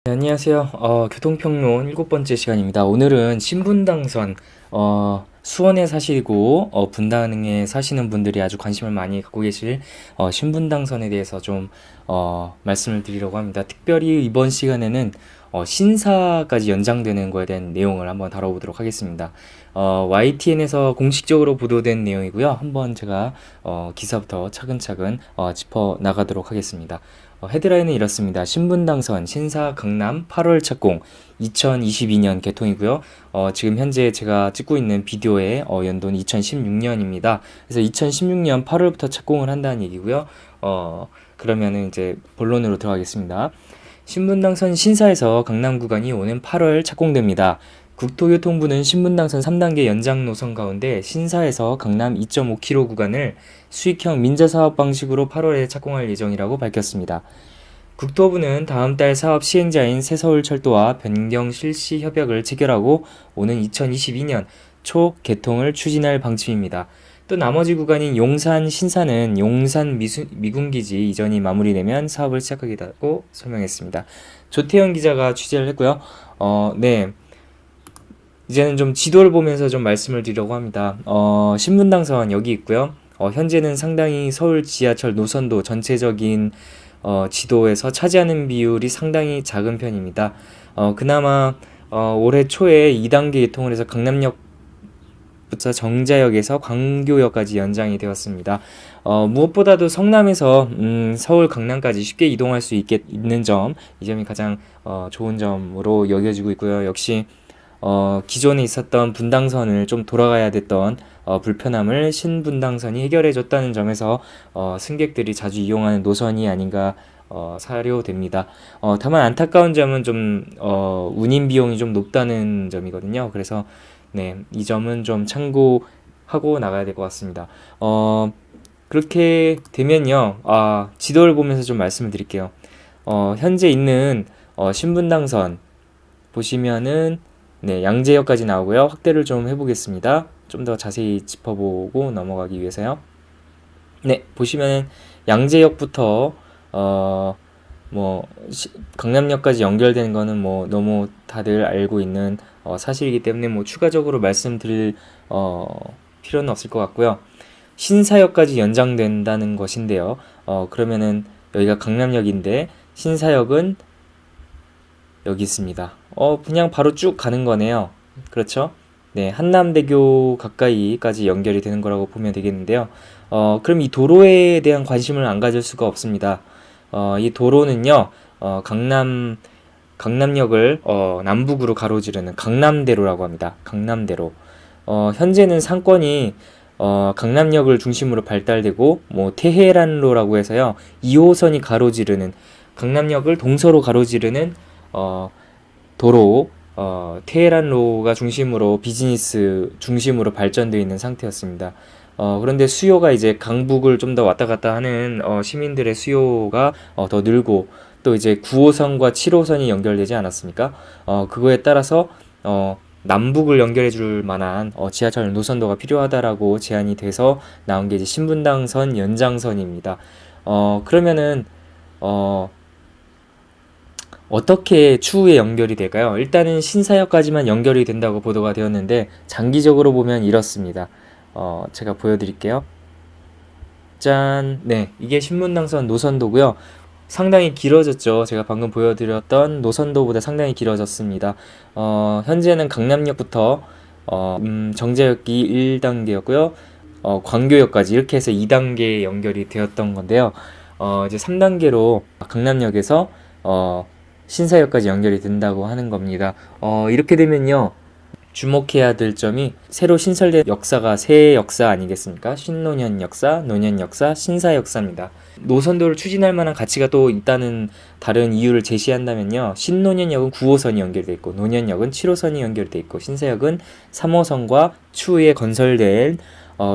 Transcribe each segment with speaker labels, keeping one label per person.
Speaker 1: 네, 안녕하세요. 교통평론 7번째 시간입니다. 오늘은 신분당선, 수원에 사시고, 분당에 사시는 분들이 아주 관심을 많이 갖고 계실, 신분당선에 대해서 좀, 말씀을 드리려고 합니다. 특별히 이번 시간에는, 신사까지 연장되는 거에 대한 내용을 한번 다뤄보도록 하겠습니다. YTN에서 공식적으로 보도된 내용이고요. 한번 제가, 기사부터 차근차근, 짚어 나가도록 하겠습니다. 헤드라인은 이렇습니다. 신분당선 신사 강남 8월 착공 2022년 개통이고요. 지금 현재 제가 찍고 있는 비디오의 연도는 2016년입니다. 그래서 2016년 8월부터 착공을 한다는 얘기고요. 그러면은 이제 본론으로 들어가겠습니다. 신분당선 신사에서 강남 구간이 오는 8월 착공됩니다. 국토교통부는 신분당선 3단계 연장 노선 가운데 신사에서 강남 2.5km 구간을 수익형 민자사업 방식으로 8월에 착공할 예정이라고 밝혔습니다. 국토부는 다음 달 사업 시행자인 새서울철도와 변경 실시 협약을 체결하고 오는 2022년 초 개통을 추진할 방침입니다. 또 나머지 구간인 용산, 신사는 용산 미군기지 이전이 마무리되면 사업을 시작하겠다고 설명했습니다. 조태현 기자가 취재를 했고요. 네. 이제는 좀 지도를 보면서 좀 말씀을 드리려고 합니다. 신분당선 여기 있고요. 현재는 상당히 서울 지하철 노선도 전체적인 지도에서 차지하는 비율이 상당히 작은 편입니다. 그나마 올해 초에 2단계 개통을 해서 강남역부터 정자역에서 광교역까지 연장이 되었습니다. 무엇보다도 성남에서 서울 강남까지 쉽게 이동할 수 있는 점, 이 점이 가장 좋은 점으로 여겨지고 있고요. 역시 기존에 있었던 분당선을 좀 돌아가야 됐던 불편함을 신분당선이 해결해줬다는 점에서 승객들이 자주 이용하는 노선이 아닌가 사료됩니다. 다만 안타까운 점은 좀 운임 비용이 좀 높다는 점이거든요. 그래서 네, 이 점은 좀 참고하고 나가야 될 것 같습니다. 그렇게 되면요, 지도를 보면서 좀 말씀을 드릴게요. 현재 있는 신분당선 보시면은 네, 양재역까지 나오고요. 확대를 좀 해보겠습니다. 좀 더 자세히 짚어보고 넘어가기 위해서요. 네, 보시면 양재역부터 강남역까지 연결되는 거는 뭐 너무 다들 알고 있는 사실이기 때문에 뭐 추가적으로 말씀드릴 필요는 없을 것 같고요. 신사역까지 연장된다는 것인데요. 그러면은 여기가 강남역인데 신사역은 여기 있습니다. 그냥 바로 쭉 가는 거네요. 그렇죠? 네, 한남대교 가까이까지 연결이 되는 거라고 보면 되겠는데요. 그럼 이 도로에 대한 관심을 안 가질 수가 없습니다. 이 도로는요, 강남역을 남북으로 가로지르는 강남대로라고 합니다. 강남대로. 현재는 상권이 강남역을 중심으로 발달되고 뭐 테헤란로라고 해서요, 2호선이 가로지르는 강남역을 동서로 가로지르는 도로 테헤란로가 중심으로 비즈니스 중심으로 발전되어 있는 상태였습니다. 그런데 수요가 이제 강북을 좀 더 왔다 갔다 하는 시민들의 수요가 더 늘고 또 이제 9호선과 7호선이 연결되지 않았습니까? 그거에 따라서 남북을 연결해 줄 만한 지하철 노선도가 필요하다라고 제안이 돼서 나온 게 이제 신분당선 연장선입니다. 그러면은 어떻게 추후에 연결이 될까요? 일단은 신사역까지만 연결이 된다고 보도가 되었는데 장기적으로 보면 이렇습니다. 제가 보여드릴게요. 짠! 네, 이게 신분당선 노선도고요. 상당히 길어졌죠. 제가 방금 보여드렸던 노선도보다 상당히 길어졌습니다. 현재는 강남역부터 정자역이 1단계였고요. 광교역까지 이렇게 해서 2단계 연결이 되었던 건데요. 이제 3단계로 강남역에서 신사역까지 연결이 된다고 하는 겁니다. 이렇게 되면요, 주목해야 될 점이 새로 신설된 역사가 새 역사 아니겠습니까? 신노년 역사, 노년 역사, 신사 역사입니다. 노선도를 추진할 만한 가치가 또 있다는 다른 이유를 제시한다면요, 신노년역은 9호선이 연결돼 있고 노년역은 7호선이 연결돼 있고 신사역은 3호선과 추후에 건설된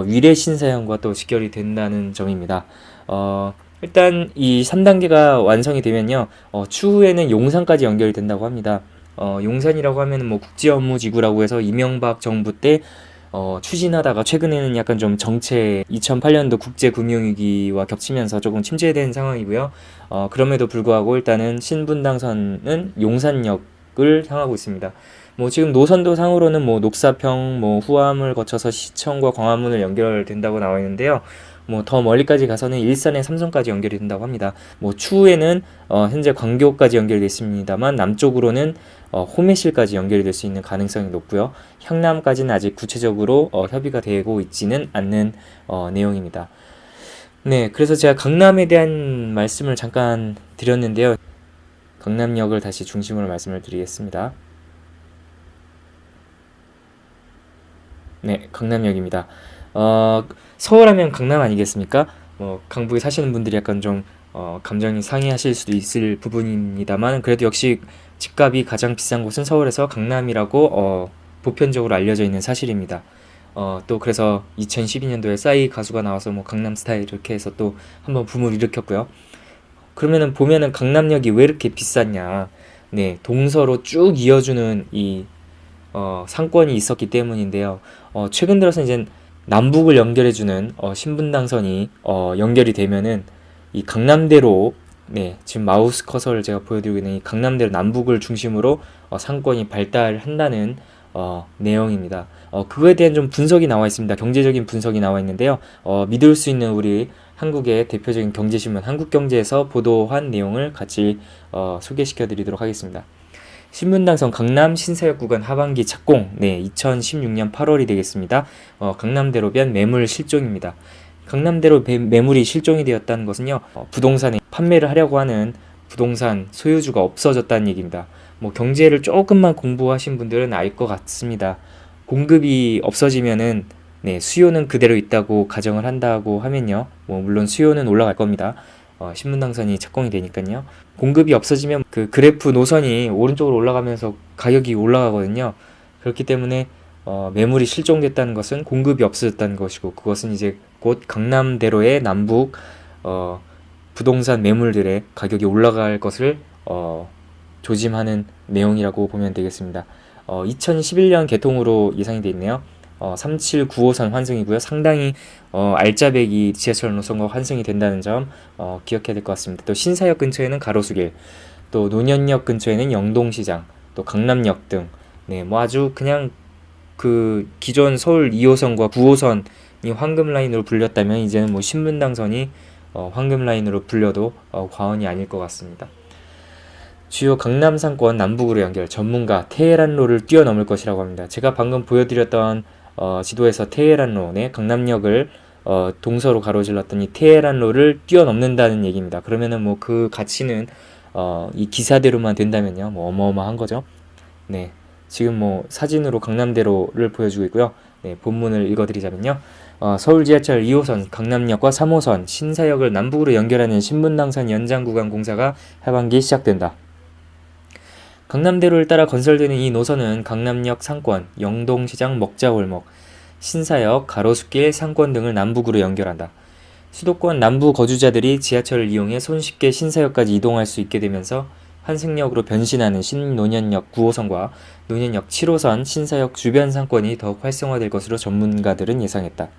Speaker 1: 위례 신사역과 또 직결이 된다는 점입니다. 일단 이 3단계가 완성이 되면요, 추후에는 용산까지 연결이 된다고 합니다. 용산이라고 하면 뭐 국제업무지구라고 해서 이명박 정부 때 추진하다가 최근에는 약간 좀 정체 2008년도 국제금융위기와 겹치면서 조금 침체된 상황이고요. 그럼에도 불구하고 일단은 신분당선은 용산역을 향하고 있습니다. 뭐 지금 노선도 상으로는 뭐 녹사평, 뭐 후암을 거쳐서 시청과 광화문을 연결된다고 나와 있는데요. 뭐 더 멀리까지 가서는 일산에 삼성까지 연결이 된다고 합니다. 뭐 추후에는 현재 광교까지 연결되어 있습니다만 남쪽으로는 호메실까지 연결이 될 수 있는 가능성이 높고요. 향남까지는 아직 구체적으로 협의가 되고 있지는 않는 내용입니다. 네, 그래서 제가 강남에 대한 말씀을 잠깐 드렸는데요. 강남역을 다시 중심으로 말씀을 드리겠습니다. 네, 강남역입니다. 서울하면 강남 아니겠습니까? 강북에 사시는 분들이 약간 좀 감정이 상해하실 수도 있을 부분입니다만 그래도 역시 집값이 가장 비싼 곳은 서울에서 강남이라고 보편적으로 알려져 있는 사실입니다. 또 그래서 2012년도에 싸이 가수가 나와서 뭐 강남 스타일 이렇게 해서 또 한번 붐을 일으켰고요. 그러면은 보면은 강남역이 왜 이렇게 비쌌냐? 네, 동서로 쭉 이어주는 이 상권이 있었기 때문인데요. 최근 들어서 이제 남북을 연결해주는 신분당선이 연결이 되면은 이 강남대로 네, 지금 마우스 커서를 제가 보여드리고 있는 이 강남대로 남북을 중심으로 상권이 발달한다는 내용입니다. 그거에 대한 좀 분석이 나와 있습니다. 경제적인 분석이 나와 있는데요. 믿을 수 있는 우리 한국의 대표적인 경제신문 한국경제에서 보도한 내용을 같이 소개시켜 드리도록 하겠습니다. 신분당선 강남 신사역 구간 하반기 착공, 네, 2016년 8월이 되겠습니다. 강남대로변 매물 실종입니다. 강남대로 매물이 실종이 되었다는 것은요, 부동산에 판매를 하려고 하는 부동산 소유주가 없어졌다는 얘기입니다. 뭐 경제를 조금만 공부하신 분들은 알 것 같습니다. 공급이 없어지면은 네, 수요는 그대로 있다고 가정을 한다고 하면요, 뭐 물론 수요는 올라갈 겁니다. 신분당선이 착공이 되니까요. 공급이 없어지면 그 그래프 노선이 오른쪽으로 올라가면서 가격이 올라가거든요. 그렇기 때문에 매물이 실종됐다는 것은 공급이 없어졌다는 것이고 그것은 이제 곧 강남대로의 남북 부동산 매물들의 가격이 올라갈 것을 조짐하는 내용이라고 보면 되겠습니다. 2011년 개통으로 예상이 되어 있네요. 3795호선 환승이고요. 상당히 알짜배기 지하철 노선과 환승이 된다는 점 기억해야 될 것 같습니다. 또 신사역 근처에는 가로수길, 또 노년역 근처에는 영동시장, 또 강남역 등 네, 뭐 아주 그냥 그 기존 서울 2호선과 9호선이 황금 라인으로 불렸다면 이제는 뭐 신분당선이 황금 라인으로 불려도 과언이 아닐 것 같습니다. 주요 강남 상권 남북으로 연결, 전문가 테헤란로를 뛰어넘을 것이라고 합니다. 제가 방금 보여드렸던 지도에서 테헤란로, 네, 강남역을 동서로 가로질렀더니 테헤란로를 뛰어넘는다는 얘기입니다. 그러면은 뭐 그 가치는 이 기사대로만 된다면요, 뭐 어마어마한 거죠. 네, 지금 뭐 사진으로 강남대로를 보여주고 있고요. 네, 본문을 읽어드리자면요. 서울 지하철 2호선 강남역과 3호선 신사역을 남북으로 연결하는 신분당선 연장 구간 공사가 하반기 시작된다. 강남대로를 따라 건설되는 이 노선은 강남역 상권, 영동시장 먹자골목, 신사역, 가로수길 상권 등을 남북으로 연결한다. 수도권 남부 거주자들이 지하철을 이용해 손쉽게 신사역까지 이동할 수 있게 되면서 환승역으로 변신하는 신노년역 9호선과 노년역 7호선 신사역 주변 상권이 더욱 활성화될 것으로 전문가들은 예상했다.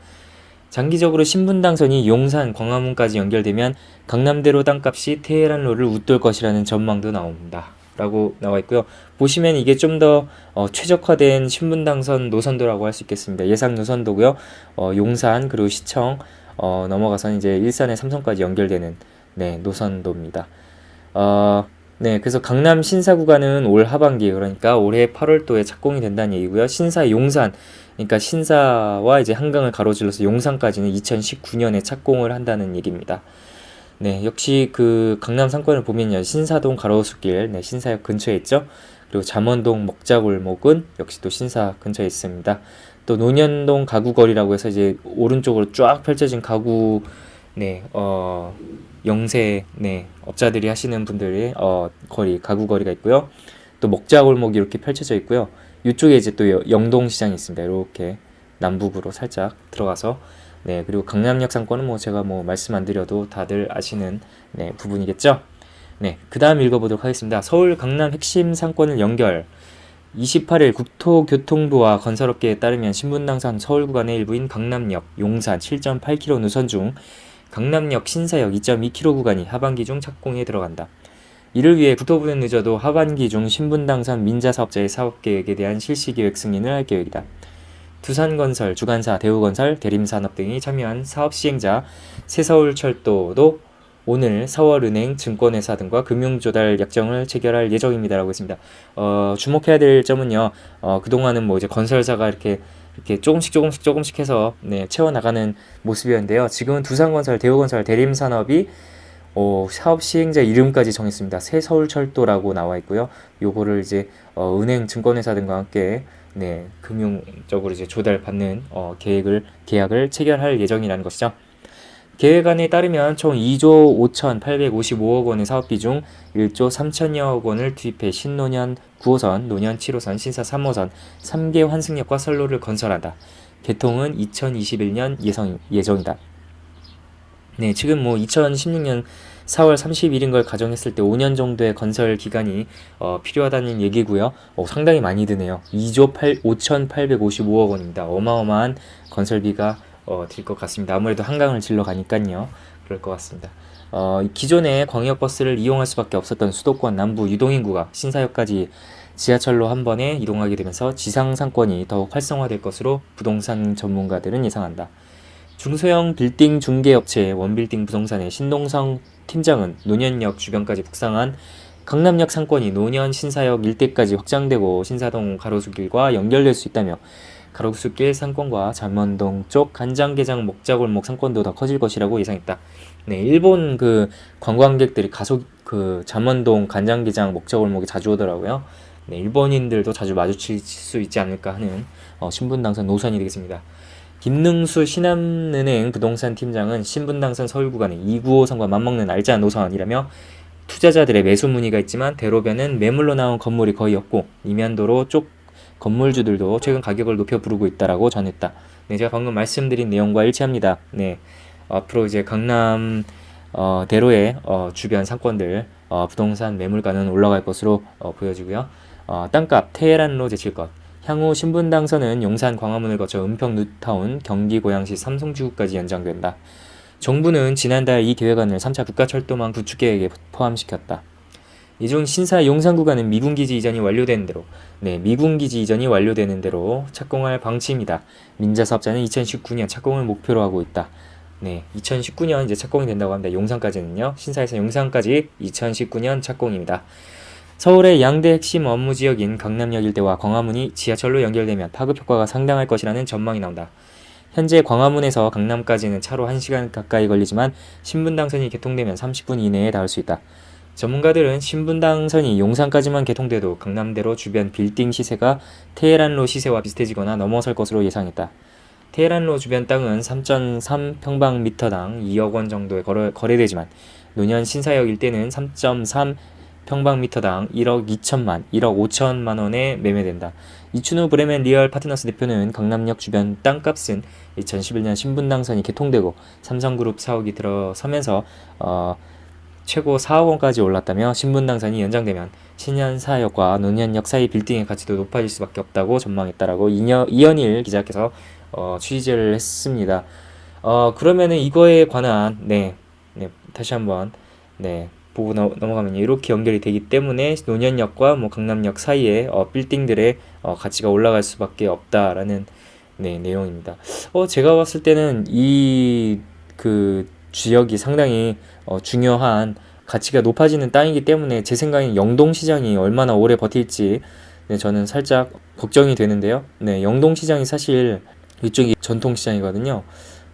Speaker 1: 장기적으로 신분당선이 용산, 광화문까지 연결되면 강남대로 땅값이 테헤란로를 웃돌 것이라는 전망도 나옵니다. 라고 나와 있고요. 보시면 이게 좀 더 최적화된 신분당선 노선도라고 할 수 있겠습니다. 예상 노선도고요. 용산 그리고 시청 넘어가서는 이제 일산에 삼성까지 연결되는 네, 노선도입니다. 네, 그래서 강남 신사 구간은 올 하반기, 그러니까 올해 8월도에 착공이 된다는 얘기고요. 신사 용산, 그러니까 신사와 이제 한강을 가로질러서 용산까지는 2019년에 착공을 한다는 얘기입니다. 네, 역시 그 강남 상권을 보면요, 신사동 가로수길, 네, 신사역 근처에 있죠. 그리고 잠원동 먹자골목은 역시 또 신사 근처에 있습니다. 또 논현동 가구거리라고 해서 이제 오른쪽으로 쫙 펼쳐진 가구, 네, 영세, 네, 업자들이 하시는 분들의 거리, 가구거리가 있고요. 또 먹자골목이 이렇게 펼쳐져 있고요. 이쪽에 이제 또 영동시장이 있습니다. 이렇게 남북으로 살짝 들어가서, 네, 그리고 강남역 상권은 뭐 제가 뭐 말씀 안 드려도 다들 아시는 네, 부분이겠죠. 네, 그 다음 읽어보도록 하겠습니다. 서울 강남 핵심 상권을 연결. 28일 국토교통부와 건설업계에 따르면 신분당선 서울 구간의 일부인 강남역, 용산 7.8km 노선 중 강남역 신사역 2.2km 구간이 하반기 중 착공에 들어간다. 이를 위해 국토부는 늦어도 하반기 중 신분당선 민자사업자의 사업계획에 대한 실시계획 승인을 할 계획이다. 두산건설, 주간사, 대우건설, 대림산업 등이 참여한 사업 시행자 새서울철도도 오늘 서울은행, 증권회사 등과 금융조달 약정을 체결할 예정입니다라고 했습니다. 주목해야 될 점은요. 그동안은 뭐 이제 건설사가 이렇게 조금씩 해서 채워나가는 모습이었는데요. 지금은 두산건설, 대우건설, 대림산업이 사업 시행자 이름까지 정했습니다. 새서울철도라고 나와 있고요. 요거를 이제 은행, 증권회사 등과 함께 금융적으로 이제 조달받는 계약을 체결할 예정이라는 것이죠. 계획안에 따르면 총 2조 5,855억 원의 사업비 중 1조 3천여억 원을 투입해 신노년 9호선, 노년 7호선, 신사 3호선 3개 환승역과 선로를 건설한다. 개통은 2021년 예정이다. 네, 지금 뭐 2016년 4월 30일인 걸 가정했을 때 5년 정도의 건설 기간이 필요하다는 얘기고요. 상당히 많이 드네요. 2조 5,855억 원입니다. 어마어마한 건설비가 들 것 같습니다. 아무래도 한강을 질러 가니까요. 그럴 것 같습니다. 기존에 광역버스를 이용할 수밖에 없었던 수도권 남부 유동인구가 신사역까지 지하철로 한 번에 이동하게 되면서 지상 상권이 더욱 활성화될 것으로 부동산 전문가들은 예상한다. 중소형 빌딩 중개업체 원빌딩 부동산의 신동성 팀장은 노년역 주변까지 북상한 강남역 상권이 노년 신사역 일대까지 확장되고 신사동 가로수길과 연결될 수 있다며 가로수길 상권과 잠원동 쪽 간장게장 먹자골목 상권도 더 커질 것이라고 예상했다. 네, 일본 그 관광객들이 잠원동 간장게장 먹자골목에 자주 오더라고요. 네, 일본인들도 자주 마주칠 수 있지 않을까 하는 신분당선 노선이 되겠습니다. 김능수 신한은행 부동산 팀장은 신분당선 서울 구간의 295선과 맞먹는 알짜한 노선이라며 투자자들의 매수 문의가 있지만 대로변은 매물로 나온 건물이 거의 없고 이면도로 쪽 건물주들도 최근 가격을 높여 부르고 있다라고 전했다. 네, 제가 방금 말씀드린 내용과 일치합니다. 네, 앞으로 이제 강남 대로의 주변 상권들 부동산 매물가는 올라갈 것으로 보여지고요. 땅값 테헤란로 제칠 것. 향후 신분당선은 용산 광화문을 거쳐 은평 뉴타운, 경기 고양시 삼성지구까지 연장된다. 정부는 지난달 이 계획안을 3차 국가철도망 구축 계획에 포함시켰다. 이 중 신사 용산 구간은 미군기지 이전이 완료되는 대로 착공할 방침이다. 민자사업자는 2019년 착공을 목표로 하고 있다. 네, 2019년 이제 착공이 된다고 합니다. 용산까지는요. 신사에서 용산까지 2019년 착공입니다. 서울의 양대 핵심 업무 지역인 강남역 일대와 광화문이 지하철로 연결되면 파급 효과가 상당할 것이라는 전망이 나온다. 현재 광화문에서 강남까지는 차로 1시간 가까이 걸리지만 신분당선이 개통되면 30분 이내에 닿을 수 있다. 전문가들은 신분당선이 용산까지만 개통돼도 강남대로 주변 빌딩 시세가 테헤란로 시세와 비슷해지거나 넘어설 것으로 예상했다. 테헤란로 주변 땅은 3.3평방미터당 2억 원 정도에 거래되지만 노년 신사역 일대는 3.3 평방미터당 1억 5천만 원에 매매된다. 이춘우 브레멘 리얼 파트너스 대표는 강남역 주변 땅값은 2011년 신분당선이 개통되고 삼성그룹 사옥이 들어서면서 최고 4억 원까지 올랐다며 신분당선이 연장되면 신현사역과 노년역 사이 빌딩의 가치도 높아질 수밖에 없다고 전망했다라고 이현일 기자께서 취재를 했습니다. 그러면은 이거에 관한 다시 한번 보고 넘어가면 이렇게 연결이 되기 때문에 노년역과 뭐 강남역 사이에 빌딩들의 가치가 올라갈 수밖에 없다라는 내용입니다. 제가 봤을 때는 이 지역이 상당히 중요한 가치가 높아지는 땅이기 때문에 제 생각엔 영동시장이 얼마나 오래 버틸지 저는 살짝 걱정이 되는데요. 영동시장이 사실 이쪽이 전통시장이거든요.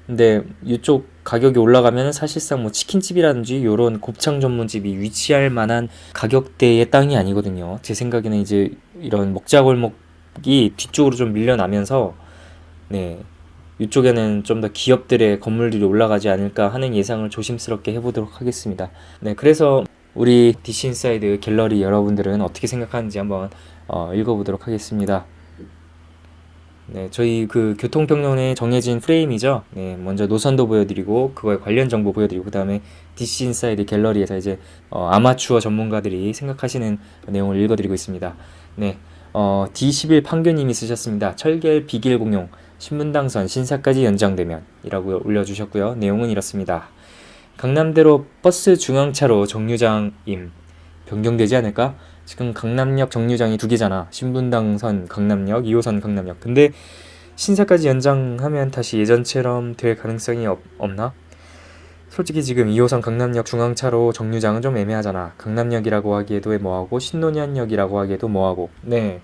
Speaker 1: 근데 이쪽 가격이 올라가면 사실상 뭐 치킨집이라든지 이런 곱창 전문집이 위치할 만한 가격대의 땅이 아니거든요. 제 생각에는 이제 이런 먹자골목이 뒤쪽으로 좀 밀려나면서 이쪽에는 좀 더 기업들의 건물들이 올라가지 않을까 하는 예상을 조심스럽게 해보도록 하겠습니다. 그래서 우리 DC인사이드 갤러리 여러분들은 어떻게 생각하는지 한번 읽어보도록 하겠습니다. 저희 교통평론에 정해진 프레임이죠. 먼저 노선도 보여드리고 그거에 관련 정보 보여드리고 그 다음에 DC인사이드 갤러리에서 이제 아마추어 전문가들이 생각하시는 내용을 읽어드리고 있습니다. D11 판교님이 쓰셨습니다. 철결 비길 공용 신분당선 신사까지 연장되면 이라고 올려주셨고요. 내용은 이렇습니다. 강남대로 버스 중앙차로 정류장임 변경되지 않을까? 지금 강남역 정류장이 두 개잖아. 신분당선 강남역, 2호선 강남역. 근데 신사까지 연장하면 다시 예전처럼 될 가능성이 없나? 솔직히 지금 2호선 강남역 중앙차로 정류장은 좀 애매하잖아. 강남역이라고 하기에도 뭐하고 신논현역이라고 하기에도 뭐하고. 네,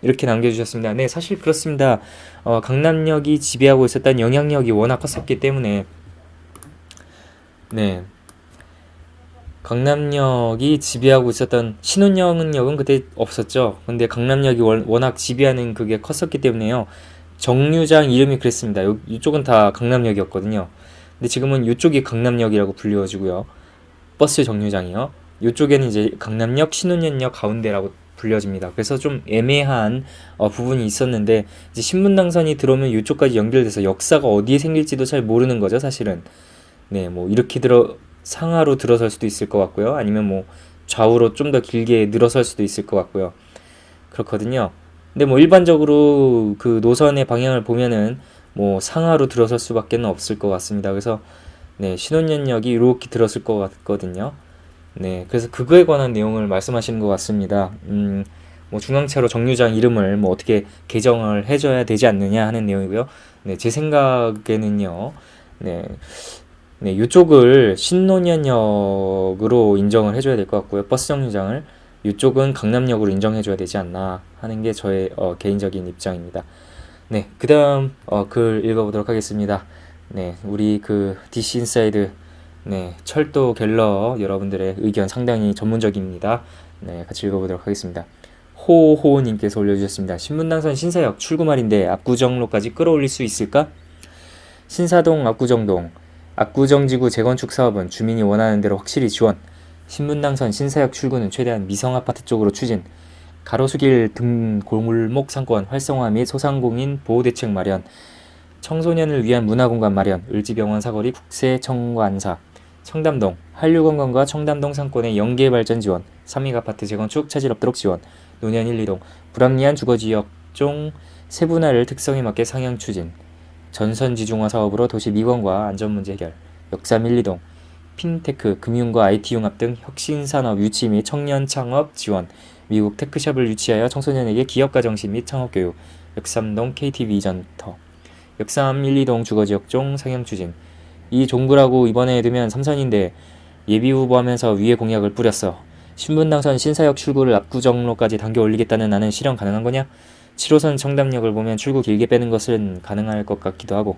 Speaker 1: 이렇게 남겨주셨습니다. 네, 사실 그렇습니다. 강남역이 지배하고 있었던 영향력이 워낙 컸었기 때문에 네, 강남역이 지배하고 있었던 신논현역은 그때 없었죠. 근데 강남역이 워낙 지배하는 그게 컸었기 때문에요. 정류장 이름이 그랬습니다. 이쪽은 다 강남역이었거든요. 근데 지금은 이쪽이 강남역이라고 불려지고요. 버스 정류장이요. 이쪽에는 이제 강남역, 신논현역 가운데라고 불려집니다. 그래서 좀 애매한 부분이 있었는데 이제 신분당선이 들어오면 이쪽까지 연결돼서 역사가 어디에 생길지도 잘 모르는 거죠, 사실은. 네, 뭐 이렇게 상하로 들어설 수도 있을 것 같고요. 아니면 뭐 좌우로 좀 더 길게 늘어설 수도 있을 것 같고요. 그렇거든요. 근데 뭐 일반적으로 그 노선의 방향을 보면은 뭐 상하로 들어설 수밖에 없을 것 같습니다. 그래서 네, 신논현역이 이렇게 들었을 것 같거든요. 네, 그래서 그거에 관한 내용을 말씀하시는 것 같습니다. 뭐 중앙차로 정류장 이름을 뭐 어떻게 개정을 해줘야 되지 않느냐 하는 내용이고요. 네, 제 생각에는요. 네, 네, 이쪽을 신논현역으로 인정을 해줘야 될 것 같고요. 버스 정류장을 이쪽은 강남역으로 인정해줘야 되지 않나 하는 게 저의 개인적인 입장입니다. 네, 그 다음 글 읽어보도록 하겠습니다. 네, 우리 그 DC 인사이드 네, 철도 갤러 여러분들의 의견 상당히 전문적입니다. 네, 같이 읽어보도록 하겠습니다. 호호님께서 올려주셨습니다. 신분당선 신사역 출구 말인데 압구정로까지 끌어올릴 수 있을까? 신사동 압구정동 압구정지구 재건축 사업은 주민이 원하는 대로 확실히 지원. 신분당선 신사역 출구는 최대한 미성아파트 쪽으로 추진. 가로수길 등 골목 상권 활성화 및 소상공인 보호대책 마련. 청소년을 위한 문화공간 마련. 을지병원 사거리 국세청관사. 청담동 한류관광과 청담동 상권의 연계 발전 지원. 삼익아파트 재건축 차질 없도록 지원. 노년 1, 2동 불합리한 주거지역 종 세분화를 특성에 맞게 상향 추진. 전선지중화 사업으로 도시 미관과 안전문제 해결. 역삼 1, 2동 핀테크, 금융과 IT 융합 등 혁신산업 유치 및 청년 창업 지원. 미국 테크샵을 유치하여 청소년에게 기업가 정신 및 창업 교육. 역삼동 KTV 이전터. 역삼 1, 2동 주거지역 종 상향 추진. 이 종구라고 이번에 두면 삼선인데 예비후보하면서 위에 공약을 뿌렸어. 신분당선 신사역 출구를 압구정로까지 당겨 올리겠다는 나는 실현 가능한 거냐? 7호선 청담역을 보면 출구 길게 빼는 것은 가능할 것 같기도 하고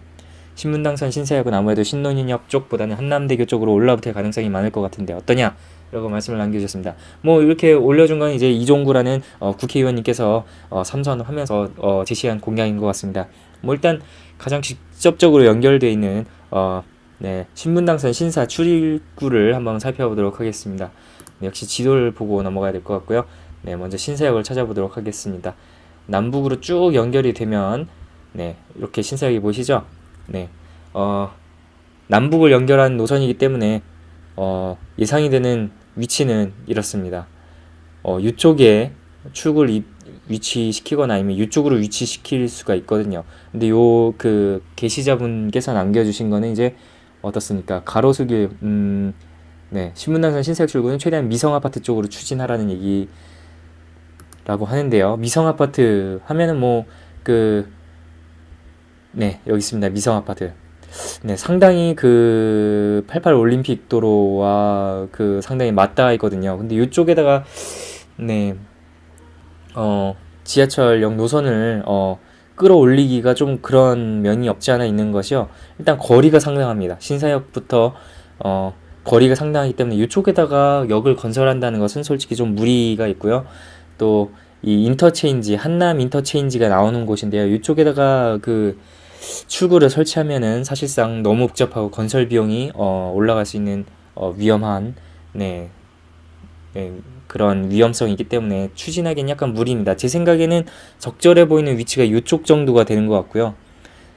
Speaker 1: 신분당선 신사역은 아무래도 신논현역 쪽보다는 한남대교 쪽으로 올라붙을 가능성이 많을 것 같은데 어떠냐? 라고 말씀을 남겨주셨습니다. 뭐 이렇게 올려준 건 이제 이종구라는 국회의원님께서 삼선하면서 제시한 공약인 것 같습니다. 뭐 일단 가장 직접적으로 연결되어 있는 네, 신분당선 신사 출입구를 한번 살펴보도록 하겠습니다. 네, 역시 지도를 보고 넘어가야 될 것 같고요. 네, 먼저 신사역을 찾아보도록 하겠습니다. 남북으로 쭉 연결이 되면 네, 이렇게 신사역이 보이시죠? 네, 남북을 연결한 노선이기 때문에 예상이 되는 위치는 이렇습니다. 이쪽에 출구를 위치시키거나 아니면 이쪽으로 위치시킬 수가 있거든요. 근데 요 그 게시자분께서 남겨주신 거는 이제 어떻습니까? 가로수길 네, 신분당선 신사역 출구는 최대한 미성아파트 쪽으로 추진하라는 얘기라고 하는데요. 미성아파트 하면은 네, 여기 있습니다. 미성아파트. 네, 상당히 그 88 올림픽 도로와 그 상당히 맞닿아 있거든요. 근데 이쪽에다가 네, 지하철역 노선을 끌어올리기가 좀 그런 면이 없지 않아 있는 것이요. 일단 거리가 상당합니다. 신사역부터 거리가 상당하기 때문에 이쪽에다가 역을 건설한다는 것은 솔직히 좀 무리가 있고요. 또 이 인터체인지 한남 인터체인지가 나오는 곳인데요. 이쪽에다가 그 출구를 설치하면은 사실상 너무 복잡하고 건설 비용이 올라갈 수 있는 위험한 네, 그런 위험성이 있기 때문에 추진하기엔 약간 무리입니다. 제 생각에는 적절해 보이는 위치가 이쪽 정도가 되는 것 같고요.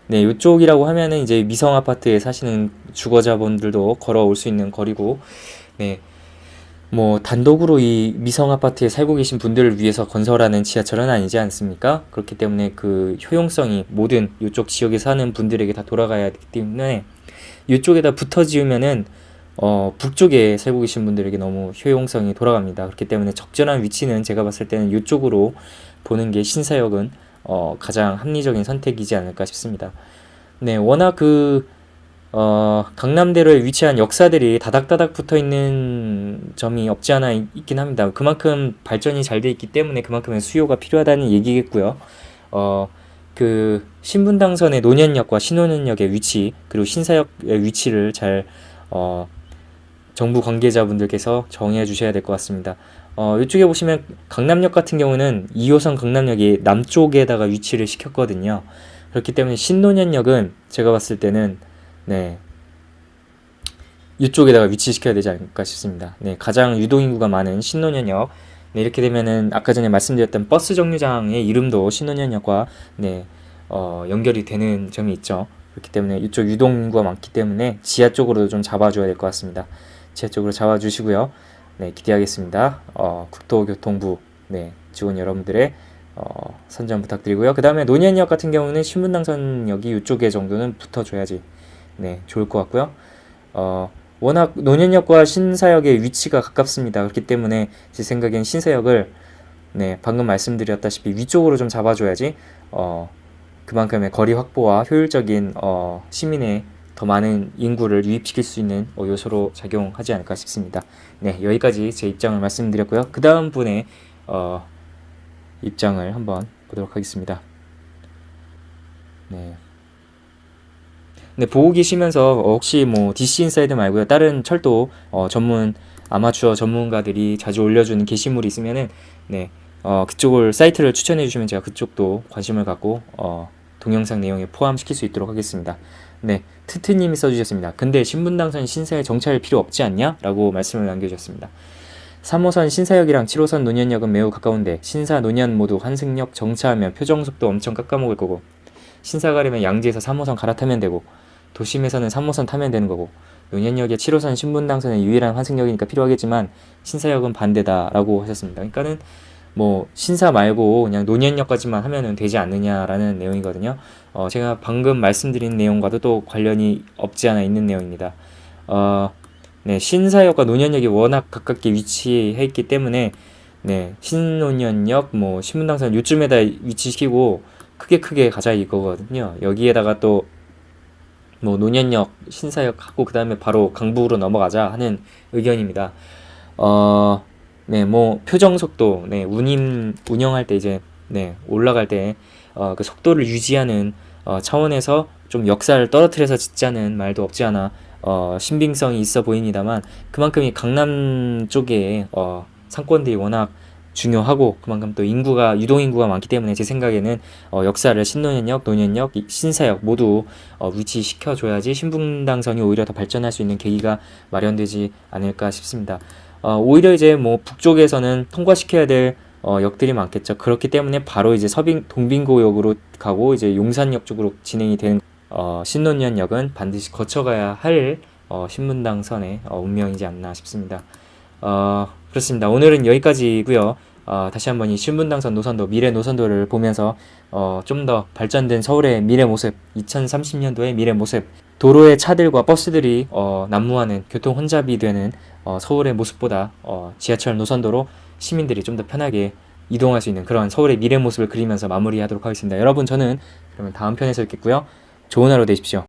Speaker 1: 네, 이쪽이라고 하면은 이제 미성 아파트에 사시는 주거자분들도 걸어올 수 있는 거리고, 네, 뭐 단독으로 이 미성 아파트에 살고 계신 분들을 위해서 건설하는 지하철은 아니지 않습니까? 그렇기 때문에 그 효용성이 모든 이쪽 지역에 사는 분들에게 다 돌아가야 하기 때문에 이쪽에다 붙어 지으면은 북쪽에 살고 계신 분들에게 너무 효용성이 돌아갑니다. 그렇기 때문에 적절한 위치는 제가 봤을 때는 이쪽으로 보는 게 신사역은 가장 합리적인 선택이지 않을까 싶습니다. 네, 워낙 강남대로에 위치한 역사들이 다닥다닥 붙어 있는 점이 없지 않아 있긴 합니다. 그만큼 발전이 잘 돼 있기 때문에 그만큼의 수요가 필요하다는 얘기겠고요. 신분당선의 노년역과 신논현역의 위치, 그리고 신사역의 위치를 잘, 정부 관계자분들께서 정해 주셔야 될 것 같습니다. 이쪽에 보시면 강남역 같은 경우는 2호선 강남역이 남쪽에다가 위치를 시켰거든요. 그렇기 때문에 신논현역은 제가 봤을 때는 네, 이쪽에다가 위치시켜야 되지 않을까 싶습니다. 네, 가장 유동인구가 많은 신논현역. 네, 이렇게 되면은 아까 전에 말씀드렸던 버스 정류장의 이름도 신논현역과 네, 연결이 되는 점이 있죠. 그렇기 때문에 이쪽 유동인구가 많기 때문에 지하 쪽으로도 좀 잡아줘야 될 것 같습니다. 지하 쪽으로 잡아주시고요. 네, 기대하겠습니다. 국토교통부 네, 직원 여러분들의 선정 부탁드리고요. 그 다음에 논현역 같은 경우는 신분당선역이 이쪽에 정도는 붙어줘야지 네, 좋을 것 같고요. 워낙 논현역과 신사역의 위치가 가깝습니다. 그렇기 때문에 제 생각엔 신사역을 네, 방금 말씀드렸다시피 위쪽으로 좀 잡아줘야지 그만큼의 거리 확보와 효율적인 시민의 더 많은 인구를 유입시킬 수 있는 요소로 작용하지 않을까 싶습니다. 네, 여기까지 제 입장을 말씀드렸고요. 그 다음 분의 입장을 한번 보도록 하겠습니다. 네. 네, 보고 계시면서 혹시 뭐 DC 인사이드 말고요 다른 철도 전문 아마추어 전문가들이 자주 올려주는 게시물이 있으면은 네, 그쪽을 사이트를 추천해 주시면 제가 그쪽도 관심을 갖고 동영상 내용에 포함시킬 수 있도록 하겠습니다. 네, 트트님이 써주셨습니다. 근데 신분당선 신사에 정차할 필요 없지 않냐? 라고 말씀을 남겨주셨습니다. 3호선 신사역이랑 7호선 논현역은 매우 가까운데 신사 논현 모두 환승역 정차하면 표정속도 엄청 깎아먹을 거고 신사 가려면 양지에서 3호선 갈아타면 되고 도심에서는 3호선 타면 되는 거고 논현역에 7호선 신분당선의 유일한 환승역이니까 필요하겠지만 신사역은 반대다 라고 하셨습니다. 그러니까는 뭐 신사 말고 그냥 논현역까지만 하면은 되지 않느냐라는 내용이거든요. 제가 방금 말씀드린 내용과도 또 관련이 없지 않아 있는 내용입니다. 네, 신사역과 논현역이 워낙 가깝게 위치해 있기 때문에 네, 신논현역 뭐 신분당선 요쯤에다 위치시키고 크게 가자 이거거든요. 여기에다가 또 뭐 논현역, 신사역 하고 그 다음에 바로 강북으로 넘어가자 하는 의견입니다. 네, 뭐 표정 속도, 네, 운영할 때 이제 네, 올라갈 때 그 속도를 유지하는 차원에서 좀 역사를 떨어뜨려서 짓자는 말도 없지 않아 신빙성이 있어 보입니다만 그만큼 이 강남 쪽에 상권들이 워낙 중요하고 그만큼 또 유동인구가 많기 때문에 제 생각에는 역사를 신논현역, 논현역, 신사역 모두 위치시켜줘야지 신분당선이 오히려 더 발전할 수 있는 계기가 마련되지 않을까 싶습니다. 오히려 이제 뭐 북쪽에서는 통과시켜야 될 역들이 많겠죠. 그렇기 때문에 바로 이제 동빙고역으로 가고 이제 용산역 쪽으로 진행이 되는 신논현역은 반드시 거쳐가야 할 신분당선의 운명이지 않나 싶습니다. 그렇습니다. 오늘은 여기까지고요. 다시 한번 이 신분당선 노선도, 미래 노선도를 보면서 좀 더 발전된 서울의 미래 모습, 2030년도의 미래 모습, 도로의 차들과 버스들이 난무하는 교통 혼잡이 되는 서울의 모습보다 지하철 노선도로 시민들이 좀 더 편하게 이동할 수 있는 그런 서울의 미래 모습을 그리면서 마무리하도록 하겠습니다. 여러분, 저는 그러면 다음 편에서 뵙겠고요. 좋은 하루 되십시오.